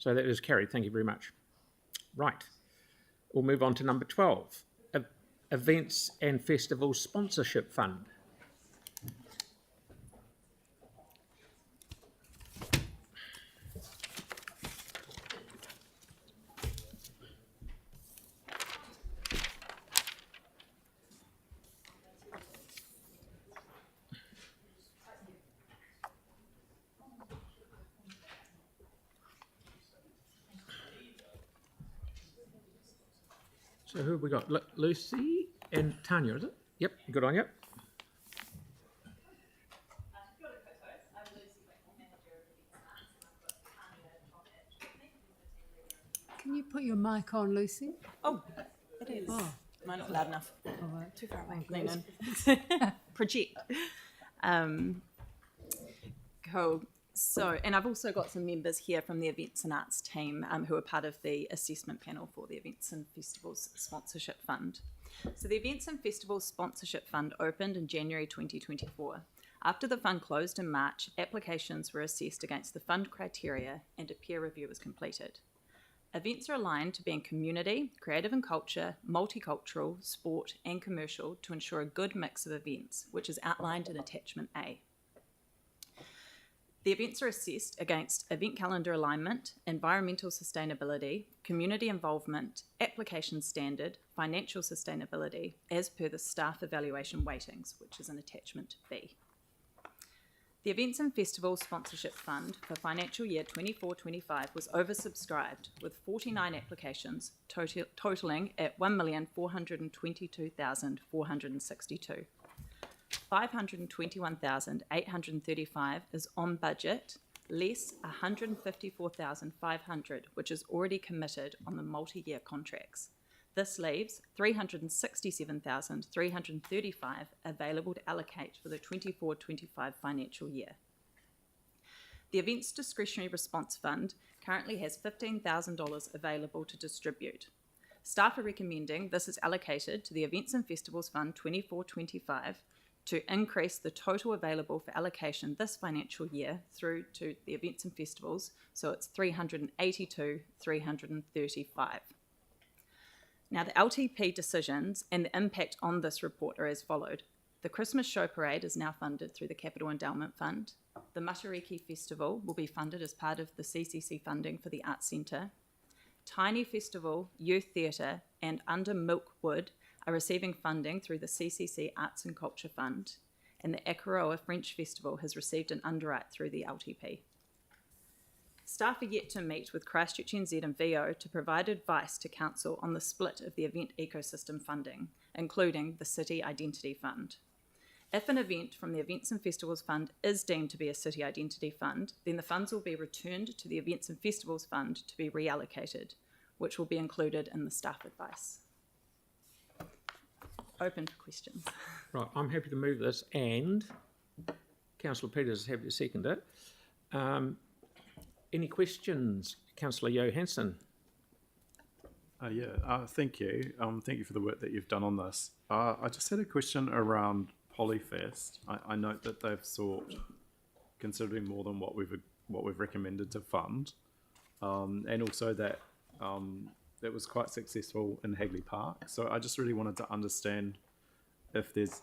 So that is carried. Thank you very much. Right. We'll move on to number 12, Events and Festivals Sponsorship Fund. So who have we got? Lucy and Tanya, is it? Yep, good on you. Can you put your mic on, Lucy? Oh, it is. Oh. Am I not loud enough? All right. Too far away. Thank Lean you. in. Project. Cool. So, and I've also got some members here from the Events and Arts team who are part of the assessment panel for the Events and Festivals Sponsorship Fund. So the Events and Festivals Sponsorship Fund opened in January 2024. After the fund closed in March, applications were assessed against the fund criteria and a peer review was completed. Events are aligned to being community, creative and culture, multicultural, sport and commercial to ensure a good mix of events, which is outlined in Attachment A. The events are assessed against event calendar alignment, environmental sustainability, community involvement, application standard, financial sustainability, as per the staff evaluation weightings, which is in Attachment B. The Events and Festivals Sponsorship Fund for financial year 24-25 was oversubscribed with 49 applications totalling at 1,422,462. 521,835 is on budget, less 154,500, which is already committed on the multi-year contracts. This leaves 367,335 available to allocate for the 24-25 financial year. The Events Discretionary Response Fund currently has $15,000 available to distribute. Staff are recommending this is allocated to the Events and Festivals Fund 24-25 to increase the total available for allocation this financial year through to the events and festivals, so it's 382,335. Now the LTP decisions and the impact on this report are as followed. The Christmas Show Parade is now funded through the Capital Endowment Fund. The Matariki Festival will be funded as part of the CCC funding for the Arts Centre. Tiny Festival, Youth Theatre and Under Milkwood are receiving funding through the CCC Arts and Culture Fund, and the Akaroa French Festival has received an underwrite through the LTP. Staff are yet to meet with Christchurch NZ and VO to provide advice to Council on the split of the event ecosystem funding, including the City Identity Fund. If an event from the Events and Festivals Fund is deemed to be a City Identity Fund, then the funds will be returned to the Events and Festivals Fund to be reallocated, which will be included in the staff advice. Open for questions. Right, I'm happy to move this, and Councillor Peters is happy to second it. Any questions, Councillor Johansson? Thank you. Thank you for the work that you've done on this. I just had a question around Polyfest. I note that they've sought considerably more than what we've recommended to fund, and also that it was quite successful in Hagley Park. So I just really wanted to understand if there's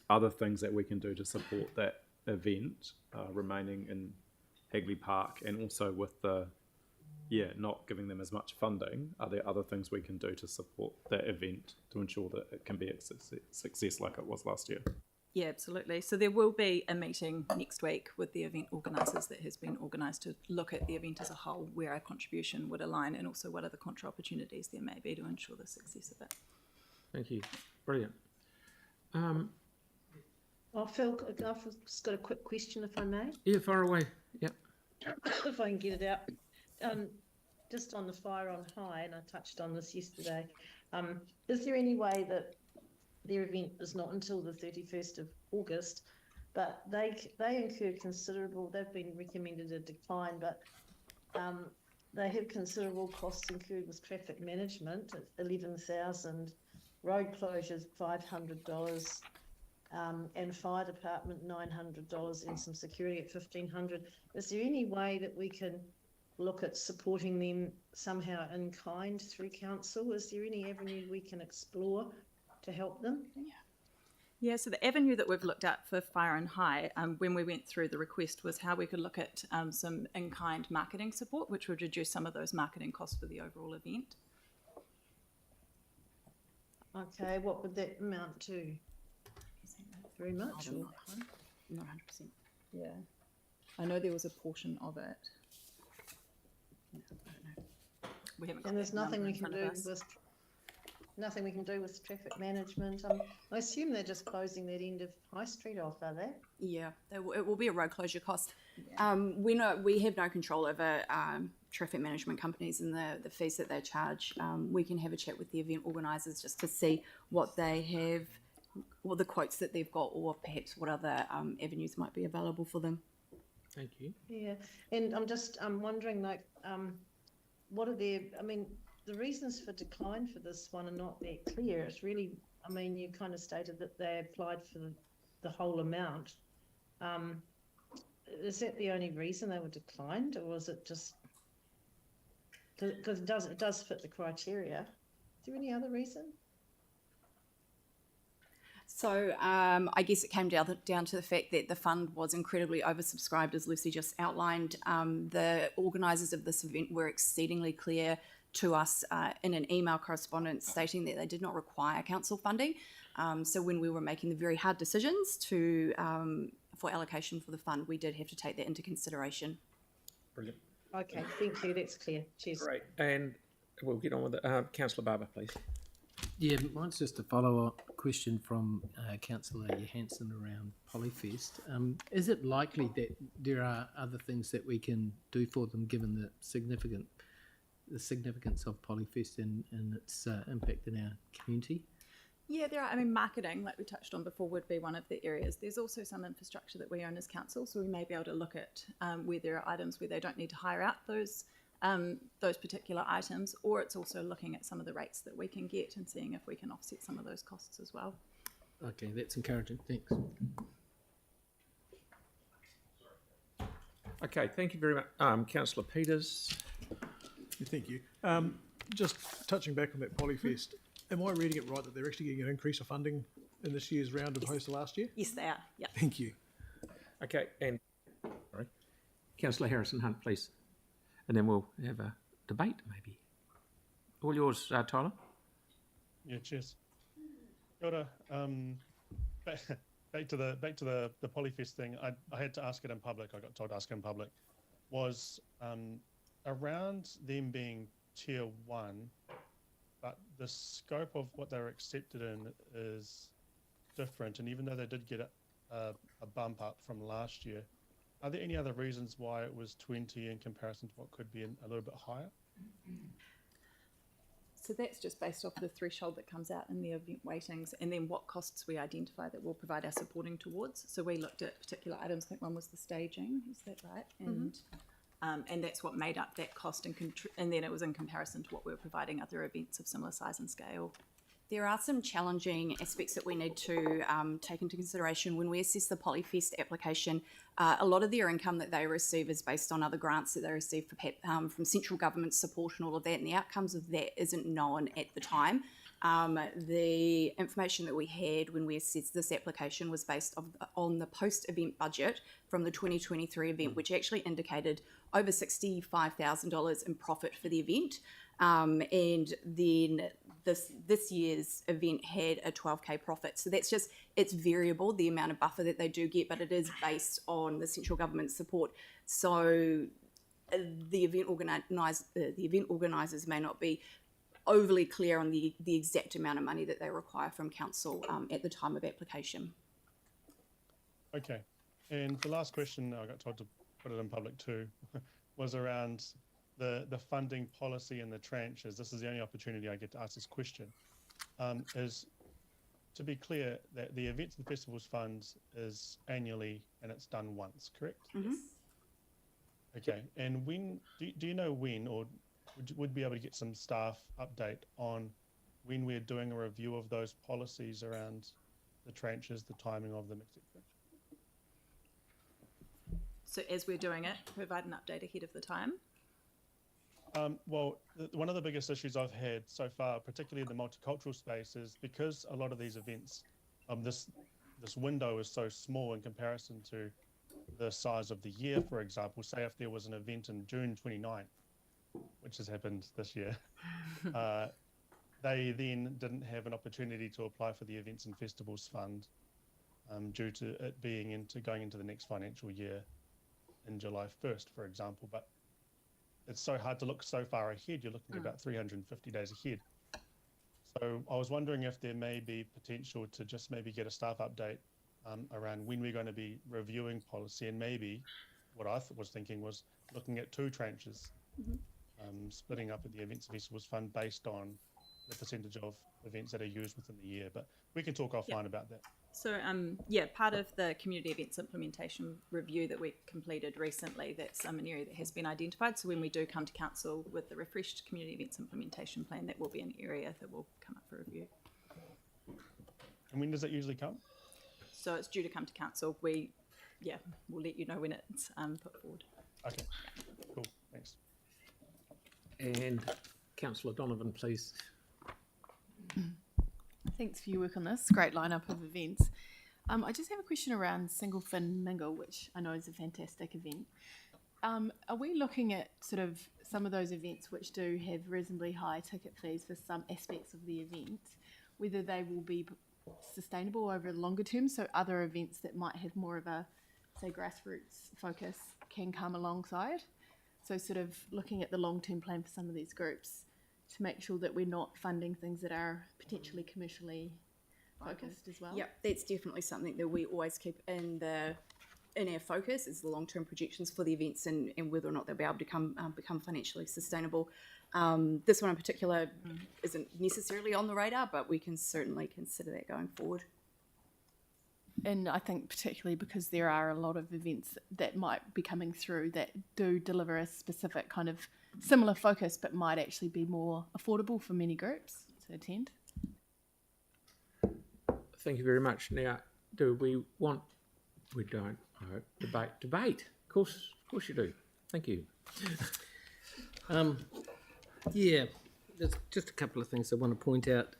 other things that we can do to support that event remaining in Hagley Park, and also with the not giving them as much funding. Are there other things we can do to support that event to ensure that it can be a success like it was last year? Yeah, absolutely. So there will be a meeting next week with the event organisers that has been organised to look at the event as a whole, where our contribution would align, and also what other contra opportunities there may be to ensure the success of it. Thank you. Brilliant. Phil, I've just got a quick question, if I may. Yeah, far away. Yep. If I can get it out. Just on the Fire on High, and I touched on this yesterday, is there any way that their event is not until the 31st of August, but they incur considerable, they've been recommended a decline, but they have considerable costs incurred with traffic management at $11,000, road closures $500, and fire department $900, and some security at $1,500. Is there any way that we can look at supporting them somehow in kind through council? Is there any avenue we can explore to help them? Yeah, so the avenue that we've looked at for Fire and High, when we went through the request, was how we could look at some in-kind marketing support, which would reduce some of those marketing costs for the overall event. Okay, what would that amount to? Very much? Or? Not 100%. Yeah. I know there was a portion of it. I don't know. We haven't got And there's that number nothing we in can front of do us. with traffic management. I assume they're just closing that end of High Street off, are they? Yeah, it will be a road closure cost. We have no control over traffic management companies and the fees that they charge. We can have a chat with the event organisers just to see what they have, what the quotes that they've got, or perhaps what other avenues might be available for them. Thank you. Yeah, and I'm wondering, like, what are their? I mean, the reasons for decline for this one are not that clear. It's really, I mean, you kind of stated that they applied for the whole amount. Is that the only reason they were declined, or was it just because it does fit the criteria? Is there any other reason? So I guess it came down to the fact that the fund was incredibly oversubscribed, as Lucy just outlined. The organisers of this event were exceedingly clear to us in an email correspondence stating that they did not require council funding. So when we were making the very hard decisions for allocation for the fund, we did have to take that into consideration. Brilliant. Okay, thank you. That's clear. Cheers. Great. And we'll get on with it. Councillor Barber, please. Yeah, mine's just a follow-up question from Councillor Johansson around Polyfest. Is it likely that there are other things that we can do for them, given the significance of Polyfest and its impact in our community? Yeah, there are. I mean, marketing, like we touched on before, would be one of the areas. There's also some infrastructure that we own as council, so we may be able to look at where there are items where they don't need to hire out those particular items, or it's also looking at some of the rates that we can get and seeing if we can offset some of those costs as well. Okay, that's encouraging. Thanks. Okay, thank you very much. Councillor Peters. Thank you. Just touching back on that Polyfest, am I reading it right that they're actually getting an increase of funding in this year's round as opposed to last year? Yes, they are. Yeah. Thank you. Okay, and sorry, Councillor Harrison Hunt, please. And then we'll have a debate, maybe. All yours, Tyler. Yeah, cheers. Kia ora. Back to the Polyfest thing. I had to ask it in public. I got told to ask it in public. Was around them being tier 1, but the scope of what they were accepted in is different. And even though they did get a bump up from last year, are there any other reasons why it was 20 in comparison to what could be a little bit higher? So that's just based off the threshold that comes out in the event weightings, and then what costs we identify that we'll provide our supporting towards. So we looked at particular items. I think one was the staging. Is that right? And that's what made up that cost, and then it was in comparison to what we were providing other events of similar size and scale. There are some challenging aspects that we need to take into consideration when we assess the Polyfest application. A lot of their income that they receive is based on other grants that they receive from central government support and all of that, and the outcomes of that isn't known at the time. The information that we had when we assessed this application was based on the post-event budget from the 2023 event, which actually indicated over $65,000 in profit for the event. And then this year's event had a 12K profit. So that's just, it's variable, the amount of buffer that they do get, but it is based on the central government support. So the event organisers may not be overly clear on the exact amount of money that they require from council at the time of application. Okay. And the last question, I got told to put it in public too, was around the funding policy and the tranches. This is the only opportunity I get to ask this question. Is to be clear that the Events and Festivals Fund is annually and it's done once, correct? Mm-hmm. Okay. And when, do you know when, or would be able to get some staff update on when we're doing a review of those policies around the tranches, the timing of them, etc.? So as we're doing it, provide an update ahead of the time. Well, one of the biggest issues I've had so far, particularly in the multicultural space, is because a lot of these events, this window is so small in comparison to the size of the year. For example, say if there was an event in June 29th, which has happened this year, they then didn't have an opportunity to apply for the Events and Festivals Fund due to it being going into the next financial year in July 1st, for example. But it's so hard to look so far ahead. You're looking at about 350 days ahead. So I was wondering if there may be potential to just maybe get a staff update around when we're going to be reviewing policy, and maybe what I was thinking was looking at 2 tranches, splitting up the Events and Festivals Fund based on the percentage of events that are used within the year. But we can talk offline about that. So, part of the community events implementation review that we completed recently, that's an area that has been identified. So when we do come to council with the refreshed community events implementation plan, that will be an area that will come up for review. And when does it usually come? So it's due to come to council. We'll let you know when it's put forward. Okay, cool, thanks. And Councillor Donovan, please. Thanks for your work on this. Great lineup of events. I just have a question around Single Fin Mingle, which I know is a fantastic event. Are we looking at sort of some of those events which do have reasonably high ticket fees for some aspects of the event, whether they will be sustainable over the longer term, so other events that might have more of a, say, grassroots focus can come alongside? So sort of looking at the long-term plan for some of these groups to make sure that we're not funding things that are potentially commercially focused as well. Yep, that's definitely something that we always keep in our focus, is the long-term projections for the events and whether or not they'll be able to become financially sustainable. This one in particular isn't necessarily on the radar, but we can certainly consider that going forward. And I think particularly because there are a lot of events that might be coming through that do deliver a specific kind of similar focus, but might actually be more affordable for many groups to attend. Thank you very much. Now, do we want? We don't. I hope debate. Of course you do. Thank you. Yeah, there's just a couple of things I want to point out.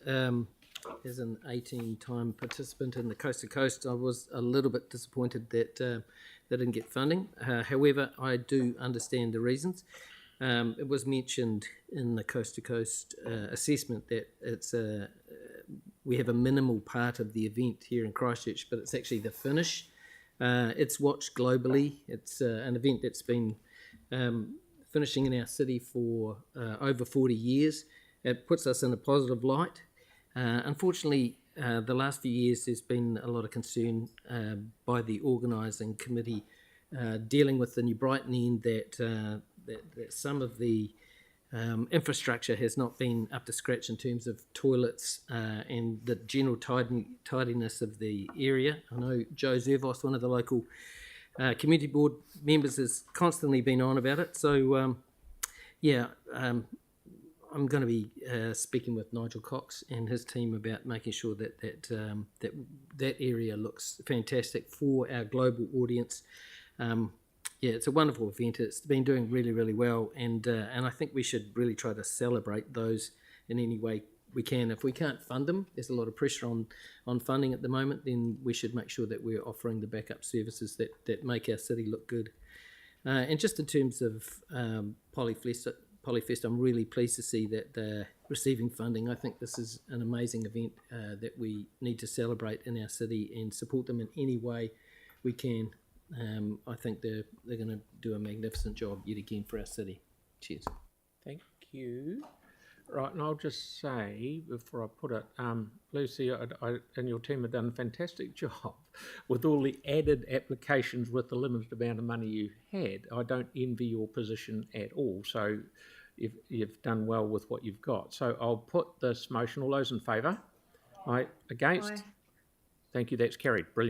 As an 18-time participant in the Coast to Coast, I was a little bit disappointed that they didn't get funding. However, I do understand the reasons. It was mentioned in the Coast to Coast assessment that it's we have a minimal part of the event here in Christchurch, but it's actually the finish. It's watched globally. It's an event that's been finishing in our city for over 40 years. It puts us in a positive light. Unfortunately, the last few years there's been a lot of concern by the organising committee dealing with the New Brighton end that some of the infrastructure has not been up to scratch in terms of toilets and the general tidiness of the area. I know Joe Zervos, one of the local community board members, has constantly been on about it. So, I'm going to be speaking with Nigel Cox and his team about making sure that area looks fantastic for our global audience. It's a wonderful event. It's been doing really, really well, and I think we should really try to celebrate those in any way we can. If we can't fund them, there's a lot of pressure on funding at the moment, then we should make sure that we're offering the backup services that make our city look good. And just in terms of Polyfest, I'm really pleased to see that they're receiving funding. I think this is an amazing event that we need to celebrate in our city and support them in any way we can. I think they're going to do a magnificent job yet again for our city. Cheers. Thank you. Right, and I'll just say before I put it, Lucy and your team have done a fantastic job with all the added applications with the limited amount of money you had. I don't envy your position at all, so you've done well with what you've got. So I'll put this motion. All those in favour? Aye. Against? Aye. Thank you, that's carried. Brilliant.